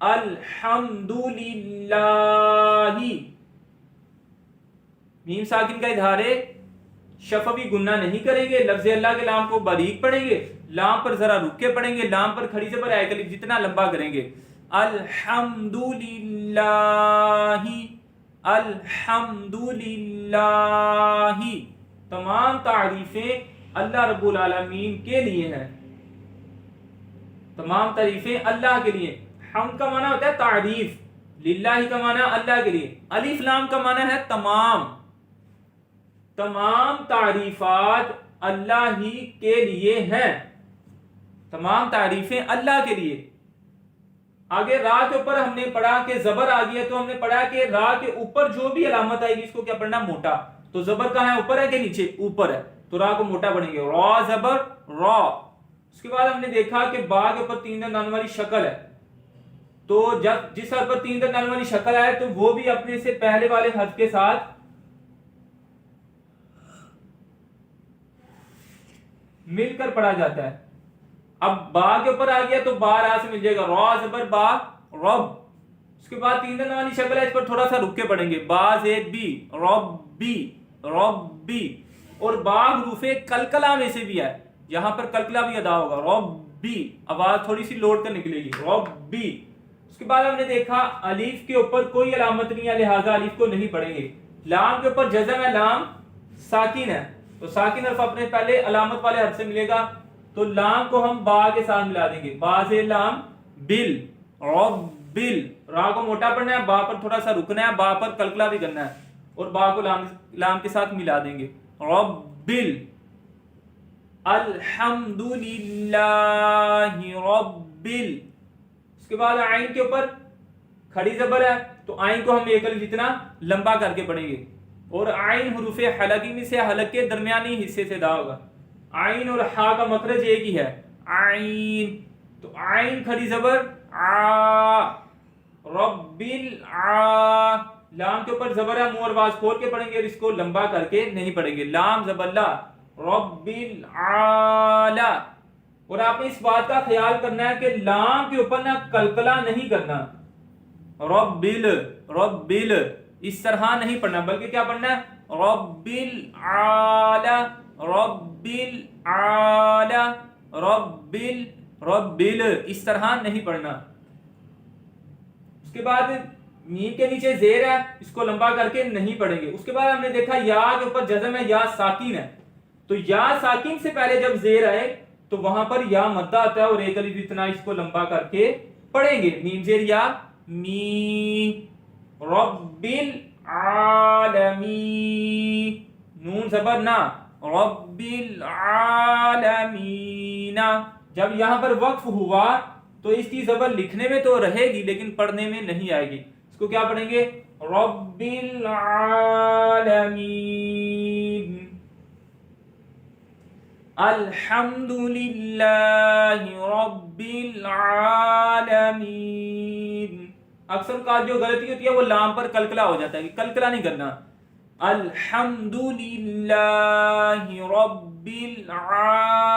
الحمدللہ. میم ساکن کا اظہار شفوی گننا نہیں کریں گے، لفظ اللہ کے لام کو باریک پڑھیں گے، لام پر ذرا رک کے پڑھیں گے، لام پر کھڑی زبر ہے الف جتنا لمبا کریں گے. الحمدللہ، الحمدللہ. تمام تعریفیں اللہ رب العالمین کے لیے ہیں، تمام تعریفیں اللہ کے لیے. حمد کا معنی ہوتا ہے تعریف، للہ کا معنی اللہ کے لیے، الف لام کا معنی ہے تمام. تمام تعریفات اللہ ہی کے لیے ہیں، تمام تعریفیں اللہ کے لیے. آگے را کے اوپر ہم نے پڑھا کہ زبر آ گیا، تو ہم نے پڑھا کہ را کے اوپر جو بھی علامت آئے گی اس کو کیا پڑھنا؟ موٹا. تو زبر کہاں ہے؟ اوپر ہے کہ نیچے؟ اوپر ہے، تو را کو موٹا پڑھیں گے، را زبر را. اس کے بعد ہم نے دیکھا کہ با کے اوپر 3 دند آنے والی شکل ہے، تو جب جس حرف پر 3 دند آنے والی شکل ہے تو وہ بھی اپنے سے پہلے والے حرف کے ساتھ مل کر پڑھا جاتا ہے. اب با کے اوپر آ گیا تو با را سے مل جائے گا، را زبر با رب. اس کے بعد 3 دند والی شکل ہے، اس پر تھوڑا سا رک کے پڑھیں گے، با زید بی ربی ربی. اور با حروف کلکلہ میں سے بھی ہے، یہاں پر کلکلہ بھی ادا ہوگا، ربی، آواز تھوڑی سی لوٹ کر نکلے گی، ربی. اس کے بعد ہم نے دیکھا الف کے اوپر کوئی علامت نہیں ہے، لہذا الف کو نہیں پڑھیں گے. لام کے اوپر جزم ہے، لام ساکن ہے، تو ساکن حرف اپنے پہلے علامت والے حرف سے ملے گا، تو لام کو ہم با کے ساتھ ملا دیں گے، با سے لام بل ربل. را کو موٹا پڑھنا ہے، با پر تھوڑا سا رکنا ہے، با پر کلکلہ بھی کرنا ہے، اور با کو لام کے ساتھ ملا دیں گے، ربل. الحمدللہ ربل. اس کے بعد عین کے اوپر کھڑی زبر ہے، تو عین کو ہم ایک الف جتنا لمبا کر کے پڑھیں گے، اور عین حروف حلقی میں سے حلق کے درمیانی حصے سے ادا ہوگا. عین اور ہا کا مخرج ایک ہی ہے، عین. تو عین کھڑی زبر آ، ربل آ. لام کے اوپر زبر ہے، منہ اور آواز کھول کے پڑھیں گے، اور اس کو لمبا کر کے نہیں پڑھیں گے، لام زبر لا، ربل آلا. اور آپ نے اس بات کا خیال کرنا ہے کہ لام کے اوپر نہ کلکلہ نہیں کرنا، ربل ربل اس طرح نہیں پڑھنا، بلکہ کیا پڑھنا ہے؟ ربل آلا ربل آلا ربل ربل، اس طرح نہیں پڑھنا. اس کے بعد میم کے نیچے زیر ہے، اس کو لمبا کر کے نہیں پڑھیں گے. اس کے بعد ہم نے دیکھا یا کے اوپر جزم ہے، یا ساکن ہے، تو یا ساکن سے پہلے جب زیر آئے تو وہاں پر یا مدہ آتا ہے، اور ایک الف اتنا اس کو لمبا کر کے پڑھیں گے، میم زیر یا می. رب العالمین، نون زبر نا، رب العالمین. جب یہاں پر وقف ہوا تو اس کی زبر لکھنے میں تو رہے گی لیکن پڑھنے میں نہیں آئے گی. اس کو کیا پڑھیں گے؟ رب العالمین. الحمدللہ رب العالمین. اکثر کا جو غلطی ہوتی ہے وہ لام پر کلکلہ ہو جاتا ہے، کہ کلکلہ نہیں کرنا. الحمدللہ رب العالمین.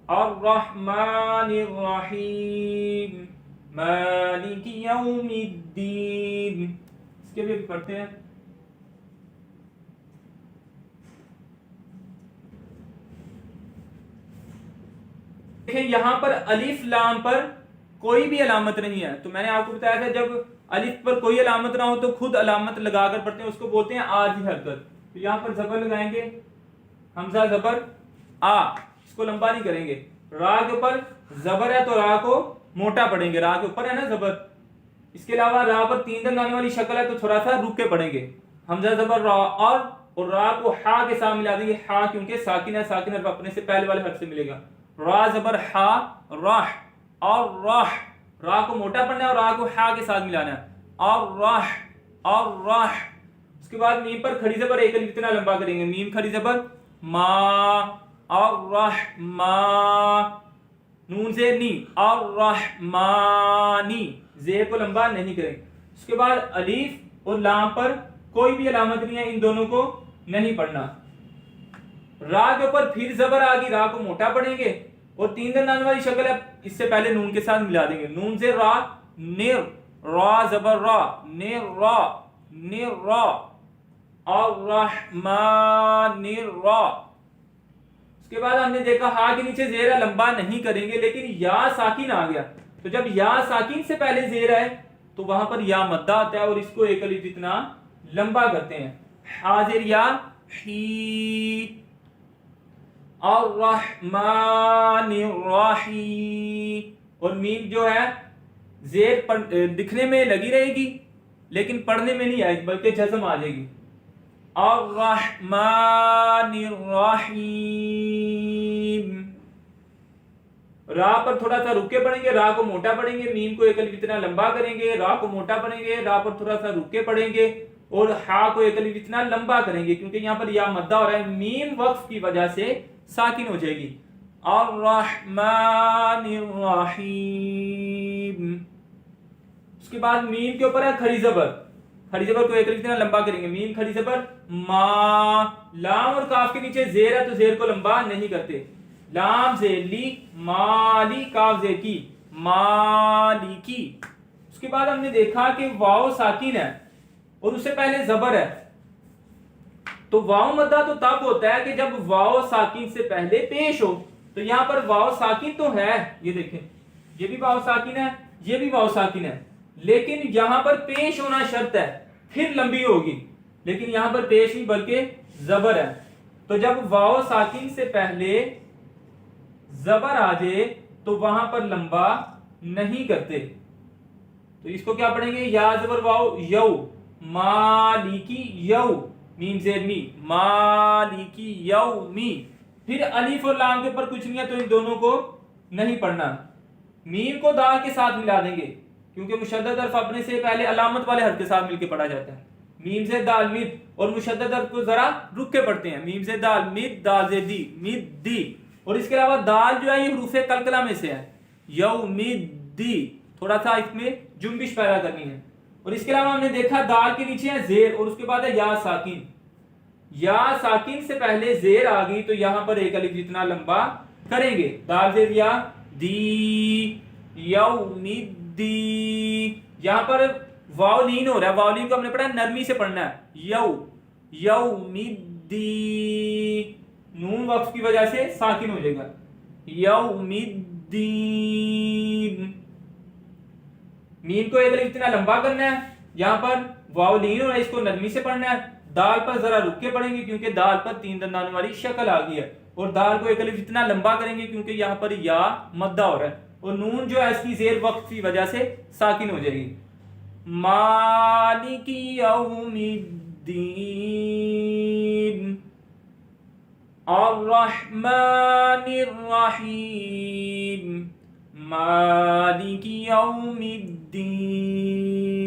الرحمن الرحیم مالک یوم الدین. اس کے بھی پڑھتے ہیں. یہاں پر الف لام پر کوئی بھی علامت نہیں ہے، تو میں نے آپ کو بتایا تھا جب الف پر کوئی علامت نہ ہو تو خود علامت لگا کر پڑھتے ہیں، اس کو بولتے ہیں عارضی حرکت. تو یہاں پر زبر لگائیں گے، حمزہ زبر آ، اس کو لمبا نہیں کریں گے. را کے اوپر زبر ہے تو را کو موٹا پڑھیں گے، را کے اوپر ہے نا زبر. اس کے علاوہ را پر 3 دند آنے والی شکل ہے تو تھوڑا سا رک کے پڑھیں گے، حمزہ زبر را، اور را کو ہا کے ساتھ ملا دیں گے، ہا کیونکہ ساکن ہے، ساکن حرف اپنے سے پہلے والے حرف سے ملے گا. را زبر ہا راہ، اور راہ، را کو موٹا پڑھنا ہے اور را کو ہا کے ساتھ ملانا ہے، اور راہ اور راہ. اس کے بعد میم پر کھڑی زبر ایک الف اتنا لمبا کریں گے، میم کھڑی زبر ما، اور راہ ما. نون سے نی، اور رحمانی، زیر کو لمبا نہیں کریں. اس کے بعد الف اور لام پر کوئی بھی علامت نہیں ہے، ان دونوں کو نہیں پڑھنا. را کے اوپر پھر زبر آ گئی، را کو موٹا پڑھیں گے، اور تین دندان والی شکل ہے، اس سے پہلے نون کے ساتھ ملا دیں گے، نون سے را، نر، را زبر را، نر را، نر را، الرحمن را۔ اس کے بعد ہم نے دیکھا ہا کے نیچے زیر ہے، لمبا نہیں کریں گے، لیکن یا ساکن آ گیا، تو جب یا ساکن سے پہلے زیر ہے تو وہاں پر یا مدہ ہوتا ہے اور اس کو ایک الف جتنا لمبا کرتے ہیں، حاضر یا ہی، الرحمن الرحیم۔ اور میم جو ہے زیر دکھنے میں لگی رہے گی لیکن پڑھنے میں نہیں آئے گی بلکہ جزم آ جائے گی، الرحمن الرحیم۔ را پر تھوڑا سا رک کے پڑھیں گے، را کو موٹا پڑھیں گے، میم کو ایک الف اتنا لمبا کریں گے، را کو موٹا پڑھیں گے، را پر تھوڑا سا رک کے پڑھیں گے، اور ہا کو ایک الف اتنا لمبا کریں گے کیونکہ یہاں پر یا مدہ ہو رہا ہے، میم وقف کی وجہ سے ساکن ہو جائے گی، الرحمن الرحیم۔ اس کے بعد میم کے اوپر ہے کھڑی زبر، کھڑی زبر کو ایک الف اتنا لمبا کریں گے، میم کھڑی زبر ما، لام اور کاف کے نیچے زیر ہے تو زیر کو لمبا نہیں کرتے، لام زیر لی، مالی، کاف زیر کی، مالی کی۔ اس کے بعد ہم نے دیکھا کہ واو ساکن ہے اور اس سے پہلے زبر ہے، تو واو مدہ تو تب ہوتا ہے کہ جب واو ساکن سے پہلے پیش ہو، تو یہاں پر واو ساکن تو ہے، یہ دیکھیں یہ بھی واو ساکن ہے، یہ بھی واو ساکن ہے، لیکن یہاں پر پیش ہونا شرط ہے پھر لمبی ہوگی، لیکن یہاں پر پیش نہیں بلکہ زبر ہے، تو جب واو ساکن سے پہلے زبر آ جائے تو وہاں پر لمبا نہیں کرتے، تو اس کو کیا پڑھیں گے، یا زبر واو یو، مالکی یو، میم زیر می، مالکی یومی۔ پھر الف اور لام کے اوپر کچھ نہیں ہے تو ان دونوں کو نہیں پڑھنا، میم کو دال کے ساتھ ملا دیں گے کیونکہ مشدد حرف اپنے سے پہلے علامت والے حرف کے ساتھ مل کے پڑھا جاتا ہے، میم سے دال مد، اور مشدد حرف کو ذرا رک کے پڑھتے ہیں، میم سے دال مد، دال سے دی، مد دی۔ اور اس کے علاوہ دال جو ہے یہ حروف قلقلہ میں سے ہے، یومدی، تھوڑا سا اس میں جنبش پیدا کرنی ہے۔ اور اس کے علاوہ ہم نے دیکھا دال کے نیچے ہے زیر اور اس کے بعد ہے یا ساکن، یا ساکن سے پہلے زیر آ گئی تو یہاں پر ایک الف جتنا لمبا کریں گے، دال زیر یا دی، یومدی۔ یہاں پر واو لین ہو رہا ہے، واو لین کو ہم نے پڑھا نرمی سے پڑھنا ہے، یومدی، نون وقف کی وجہ سے ساکن ہو جائے گا، یومدین۔ میم کو ایک الف اتنا لمبا کرنا ہے، یہاں پر واو لین ہو رہا ہے، اس کو نرمی سے پڑھنا ہے، دال پر ذرا رک کے پڑھیں گے کیونکہ دال پر تین دندانوں والی شکل آ گئی ہے، اور دال کو ایک الف اتنا لمبا کریں گے کیونکہ یہاں پر یا مدہ ہو رہا ہے، اور نون جو ہے اس کی زیر وقت کی وجہ سے ساکن ہو جائے گی، مالک یوم الدین، الرحمن الرحیم، مالک یوم الدین۔